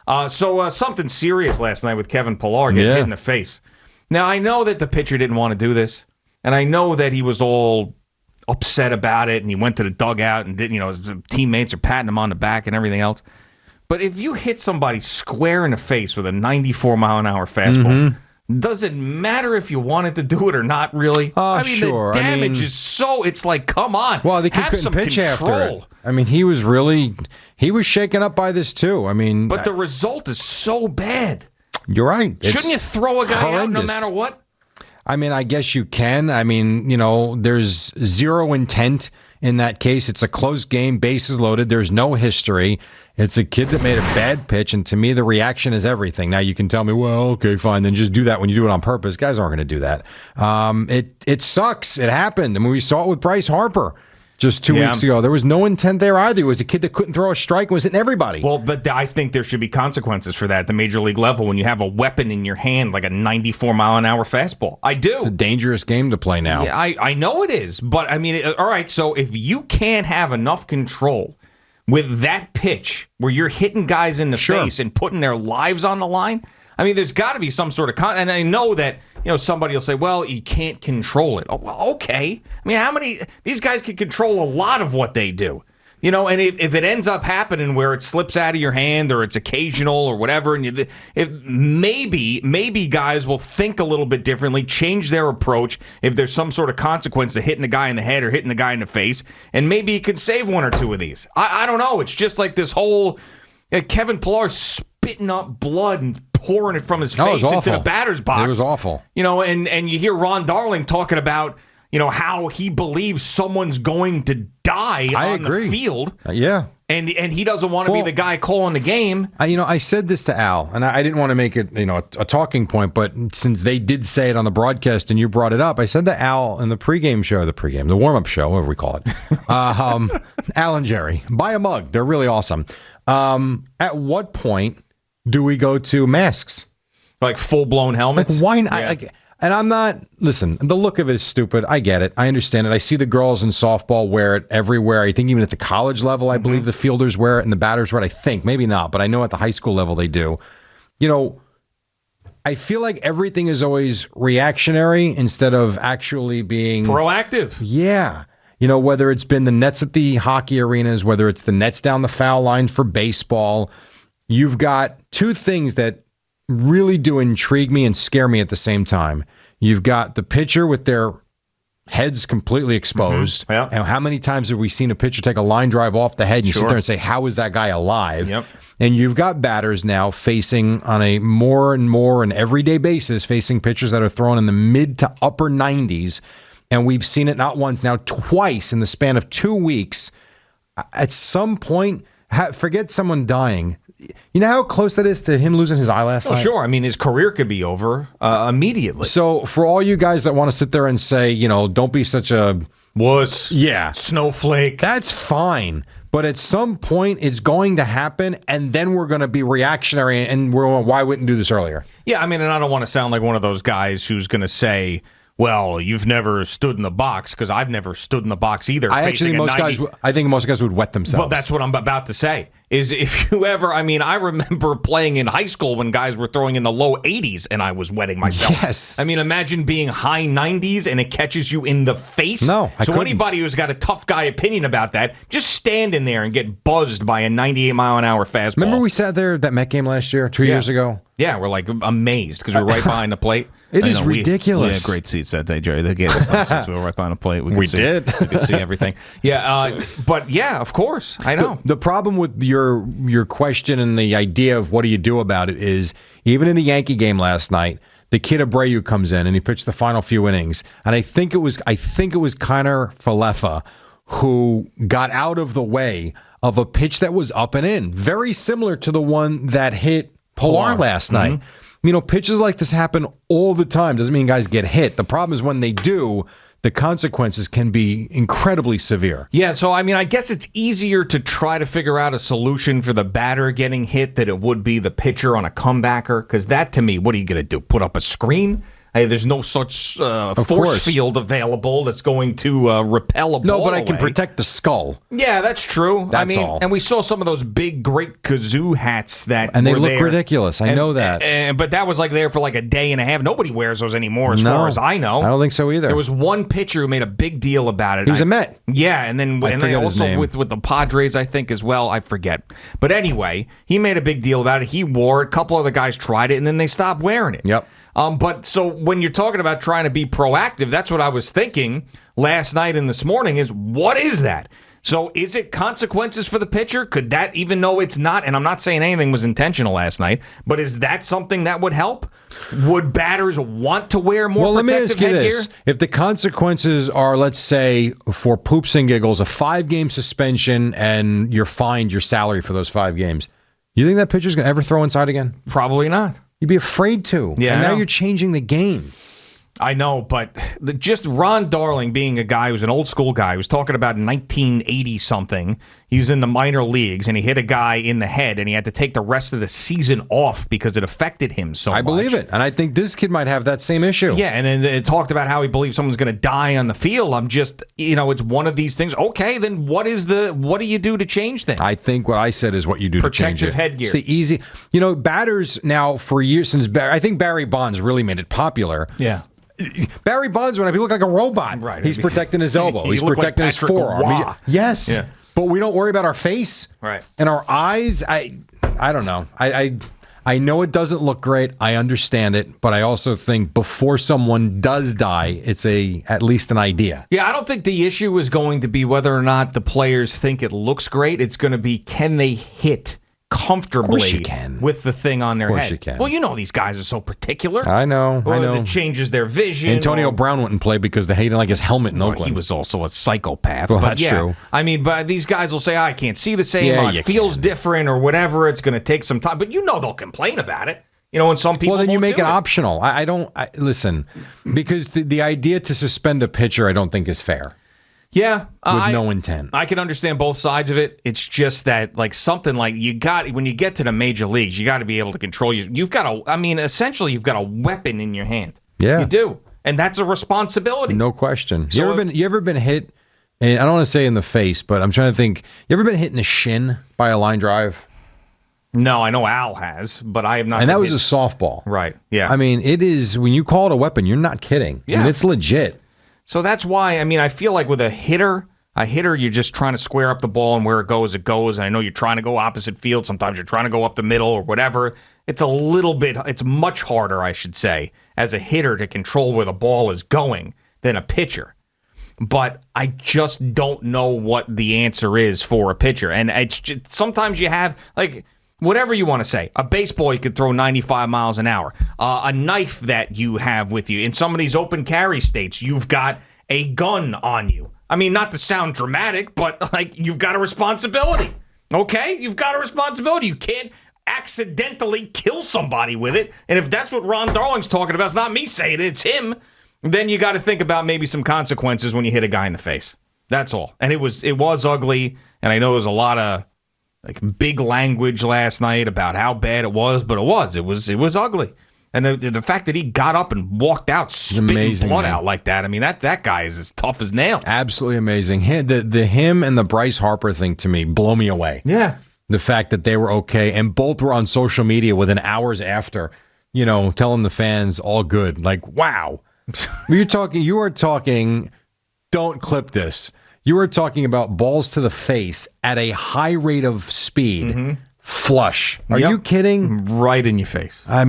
So something serious last night with Kevin Pillar getting hit in the face. Now, I know that the pitcher didn't want to do this, and I know that he was all upset about it, and he went to the dugout and his teammates are patting him on the back and everything else. But if you hit somebody square in the face with a 94-mile-an-hour fastball, does it matter if you wanted to do it or not, really? Sure. The damage is so, it's like, come on. Well, they have couldn't some pitch control. after it. I mean, he was shaken up by this, too. I mean, but the result is so bad. You're right. Shouldn't you throw a guy out no matter what? I mean, I guess you can. I mean, there's zero intent in that case. It's a close game, bases loaded. There's no history. It's a kid that made a bad pitch, and to me, the reaction is everything. Now, you can tell me, well, okay, fine, then just do that when you do it on purpose. Guys aren't going to do that. It sucks. It happened. I mean, we saw it with Bryce Harper just 2 weeks ago. There was no intent there either. It was a kid that couldn't throw a strike and was hitting everybody. Well, but I think there should be consequences for that at the major league level when you have a weapon in your hand like a 94-mile-an-hour fastball. I do. It's a dangerous game to play now. Yeah, I know it is. But, I mean, all right, so if you can't have enough control with that pitch where you're hitting guys in the face and putting their lives on the line, I mean, there's got to be some sort of and I know that somebody will say, well, you can't control it. Oh, well, okay. I mean, these guys can control a lot of what they do. And if it ends up happening where it slips out of your hand or it's occasional or whatever, and maybe guys will think a little bit differently, change their approach if there's some sort of consequence to hitting a guy in the head or hitting the guy in the face, and maybe you could save one or two of these. I don't know. It's just like this whole Kevin Pillar spitting up blood and pouring it from his face into the batter's box. It was awful. And you hear Ron Darling talking about how he believes someone's going to die on the field. Yeah. And he doesn't want to be the guy calling the game. I said this to Al, and I didn't want to make it a talking point, but since they did say it on the broadcast and you brought it up, I said to Al in the the warm-up show, whatever we call it, Al and Jerry, buy a mug. They're really awesome. At what point do we go to masks? Like full-blown helmets? Like, why not? Yeah. And I'm not, listen, the look of it is stupid. I get it. I understand it. I see the girls in softball wear it everywhere. I think even at the college level, I believe the fielders wear it and the batters wear it. I think, maybe not, but I know at the high school level they do. I feel like everything is always reactionary instead of actually being proactive. Yeah. Whether it's been the nets at the hockey arenas, whether it's the nets down the foul line for baseball, you've got two things that really do intrigue me and scare me at the same time. You've got the pitcher with their heads completely exposed. Mm-hmm. And how many times have we seen a pitcher take a line drive off the head and you sit there and say, how is that guy alive? Yep. And you've got batters now facing on a more and more an everyday basis, facing pitchers that are thrown in the mid to upper 90s. And we've seen it not once, now twice in the span of 2 weeks. At some point, forget someone dying. You know how close that is to him losing his eye last night? Sure. I mean, his career could be over immediately. So for all you guys that want to sit there and say, don't be such a wuss, snowflake, that's fine. But at some point, it's going to happen, and then we're going to be reactionary, and we're going, why wouldn't do this earlier? Yeah, I mean, and I don't want to sound like one of those guys who's going to say, well, you've never stood in the box, because I've never stood in the box either. I think most guys would wet themselves. Well, that's what I'm about to say. Is if you ever, I remember playing in high school when guys were throwing in the low 80s and I was wetting myself. Yes. I mean, imagine being high 90s and it catches you in the face. No, I couldn't. Anybody who's got a tough guy opinion about that, just stand in there and get buzzed by a 98-mile-an-hour fastball. Remember we sat there at that Met game last year, 2 years ago? Yeah, we're like amazed because we were right behind the plate. It is ridiculous. We had great seats that day, Jerry. They gave us those seats. We were right behind the plate. We did. We could see everything. Yeah, but yeah, of course. I know. The problem with your question and the idea of what do you do about it is, even in the Yankee game last night, the kid Abreu comes in and he pitched the final few innings, and I think it was Kiner Falefa who got out of the way of a pitch that was up and in, very similar to the one that hit Pillar last night. Pitches like this happen all the time. Doesn't mean guys get hit. The problem is when they do, the consequences can be incredibly severe. Yeah, so I guess it's easier to try to figure out a solution for the batter getting hit than it would be the pitcher on a comebacker, because that, to me, what are you going to do? Put up a screen? Hey, there's no such force course. field available that's going to repel a ball. No, but I can away. protect the skull. Yeah, that's true. That's all. And we saw some of those big, great kazoo hats that And they were look there. ridiculous. I know that. But that was like there for like a day and a half. Nobody wears those anymore, as far as I know. I don't think so either. There was one pitcher who made a big deal about it. He was a Met. Yeah, and then forget his also name. with the Padres, I think, as well. I forget. But anyway, he made a big deal about it. He wore it. A couple other guys tried it, and then they stopped wearing it. Yep. But so when you're talking about trying to be proactive, that's what I was thinking last night and this morning is, what is that? So is it consequences for the pitcher? Could that, even though it's not, and I'm not saying anything was intentional last night, but is that something that would help? Would batters want to wear more protective headgear? Let me ask you this. If the consequences are, let's say, for poops and giggles, a 5-game suspension and you're fined your salary for those 5 games, you think that pitcher's going to ever throw inside again? Probably not. You'd be afraid to. Yeah, and I now know. you're changing the game. I know, but just Ron Darling being a guy who's an old school guy who's talking about 1980 something. He was in the minor leagues and he hit a guy in the head and he had to take the rest of the season off because it affected him so much. I believe it. And I think this kid might have that same issue. Yeah, and then it talked about how he believes someone's going to die on the field. I'm just, it's one of these things. Okay, then what do you do to change things? I think what I said is what you do to change it. Protective headgear. It's the easy, batters now for years since I think Barry Bonds really made it popular. Yeah. Barry Bonds, when he looked like a robot. Right. He's protecting his elbow. He He's looked like protecting his Patrick forearm. Waugh. Yes. Yeah. But we don't worry about our face. Right. And our eyes. I don't know. I know it doesn't look great. I understand it, but I also think before someone does die, it's at least an idea. Yeah, I don't think the issue is going to be whether or not the players think it looks great. It's going to be, can they hit comfortably with the thing on their head? Of course you can. Well, these guys are so particular. I know. It changes their vision. Antonio Brown wouldn't play because they hated like his helmet in Oakland. He was also a psychopath. Well, but that's true. But these guys will say, I can't see the same. Yeah, It feels different or whatever. It's going to take some time. But they'll complain about it. And some people then you won't make do it optional. Listen, because the idea to suspend a pitcher, I don't think is fair. Yeah, with no intent. I can understand both sides of it. It's just that, something like when you get to the major leagues, you got to be able to control you've got essentially you've got a weapon in your hand. Yeah, you do, and that's a responsibility. No question. So you ever been hit? And I don't want to say in the face, but I'm trying to think. You ever been hit in the shin by a line drive? No, I know Al has, but I have not. And that was a softball, right? Yeah. I mean, it is when you call it a weapon, you're not kidding. Yeah, I mean, it's legit. So that's why, I feel like with a hitter, you're just trying to square up the ball and where it goes, it goes. And I know you're trying to go opposite field. Sometimes you're trying to go up the middle or whatever. It's much harder, I should say, as a hitter to control where the ball is going than a pitcher. But I just don't know what the answer is for a pitcher. And it's just, sometimes you have, whatever you want to say. A baseball you could throw 95 miles an hour. A knife that you have with you. In some of these open carry states, you've got a gun on you. Not to sound dramatic, but you've got a responsibility. Okay? You've got a responsibility. You can't accidentally kill somebody with it. And if that's what Ron Darling's talking about, it's not me saying it, it's him. Then you got to think about maybe some consequences when you hit a guy in the face. That's all. And it was ugly. And I know there's a lot of big language last night about how bad it was, but it was ugly. And the fact that he got up and walked out spitting blood out like that, that guy is as tough as nails. Absolutely amazing. Him and the Bryce Harper thing to me blow me away. Yeah. The fact that they were okay and both were on social media within hours after, telling the fans all good. Wow. You are talking, don't clip this. You are talking about balls to the face at a high rate of speed, flush. Are you kidding? Right in your face. God.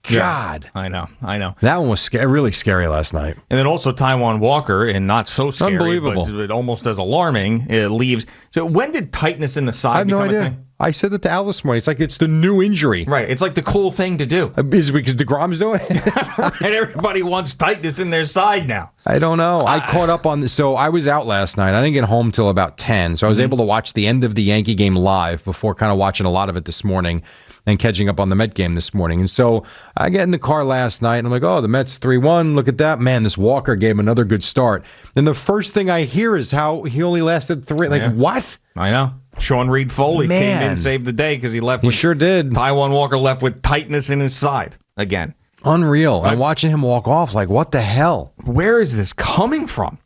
Yeah, I know. That one was really scary last night. And then also Taijuan Walker, and not so scary, unbelievable, but almost as alarming, it leaves. So when did tightness in the side I have become no idea. a thing? I said that to Al this morning. It's it's the new injury. Right. It's the cool thing to do. Is it because DeGrom's doing it? And everybody wants tightness in their side now. I don't know. I caught up on this. So I was out last night. I didn't get home till about 10. So I was able to watch the end of the Yankee game live before kind of watching a lot of it this morning and catching up on the Met game this morning. And so I get in the car last night and I'm like, oh, the Mets 3-1. Look at that. Man, this Walker gave him another good start. And the first thing I hear is how he only lasted 3. What? I know. Sean Reed Foley came in and saved the day because he left. He sure did. Taijuan Walker left with tightness in his side again. Unreal. I'm watching him walk off like, what the hell? Where is this coming from?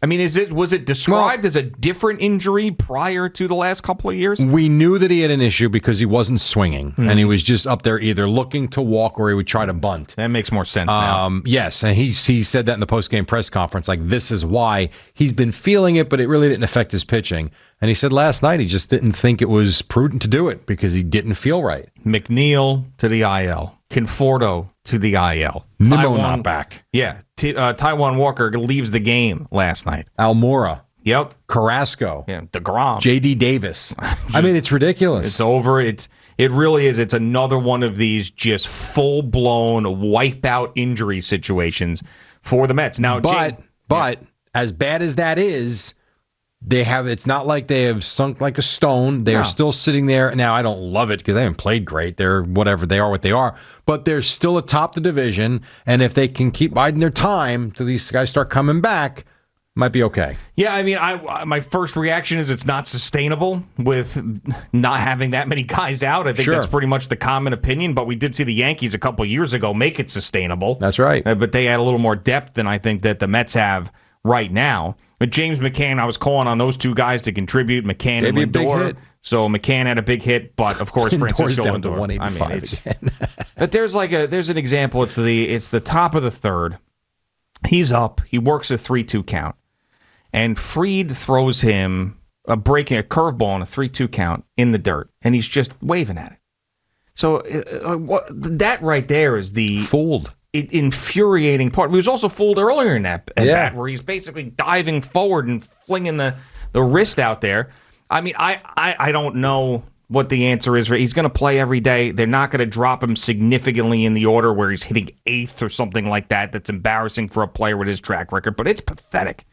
I mean, was it described as a different injury prior to the last couple of years? We knew that he had an issue because he wasn't swinging, and he was just up there either looking to walk or he would try to bunt. That makes more sense now. Yes, and he said that in the post-game press conference, like, this is why he's been feeling it, but it really didn't affect his pitching. And he said last night he just didn't think it was prudent to do it because he didn't feel right. McNeil to the IL. Conforto to the IL. Nimmo not back. Yeah. Taijuan Walker leaves the game last night. Almora. Yep. Carrasco. Yeah. DeGrom. J.D. Davis. I mean, it's ridiculous. It's over. It really is. It's another one of these just full-blown wipeout injury situations for the Mets. Now, but as bad as that is, it's not like they have sunk like a stone. They are still sitting there. Now, I don't love it because they haven't played great. They're whatever. They are what they are. But they're still atop the division. And if they can keep biding their time till these guys start coming back, might be okay. Yeah, I mean, my first reaction is it's not sustainable with not having that many guys out. I think that's pretty much the common opinion. But we did see the Yankees a couple years ago make it sustainable. That's right. But they had a little more depth than I think that the Mets have right now. But James McCann, I was calling on those two guys to contribute, McCann and Lindor. So McCann had a big hit, but of course Francisco down Lindor. To 185 again. But there's an example. It's the top of the third. He's up. He works a 3-2 count, and Fried throws him breaking a curveball on a 3-2 count in the dirt, and he's just waving at it. So that right there is the fooled. Infuriating part. He was also fooled earlier in that at bat, where he's basically diving forward and flinging the wrist out there. I mean, I don't know what the answer is. He's going to play every day. They're not going to drop him significantly in the order where he's hitting 8th or something like that. That's embarrassing for a player with his track record, but it's pathetic.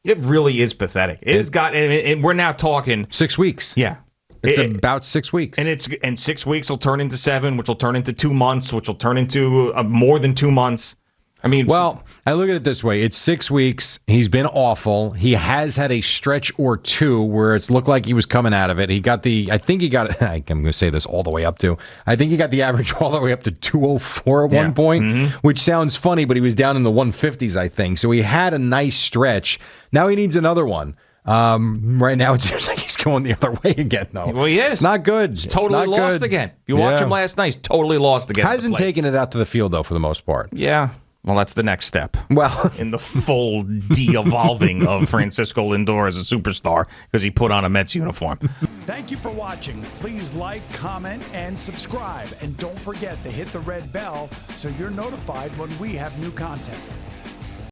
It really is pathetic. And we're now talking 6 weeks. Yeah. It's about 6 weeks. And 6 weeks will turn into 7, which will turn into 2 months, which will turn into more than 2 months. I mean, well, I look at it this way. It's 6 weeks. He's been awful. He has had a stretch or two where it's looked like he was coming out of it. I'm going to say this all the way up to, I think he got the average all the way up to 204 at one point, which sounds funny, but he was down in the 150s, I think. So he had a nice stretch. Now he needs another one. Right now, it seems like he's going the other way again, though. Well, he is. It's not good. He's totally lost again. You watch him last night, he's totally lost again. Hasn't taken it out to the field, though, for the most part. Yeah. Well, that's the next step. Well, in the full de-evolving of Francisco Lindor as a superstar because he put on a Mets uniform. Thank you for watching. Please like, comment, and subscribe. And don't forget to hit the red bell so you're notified when we have new content.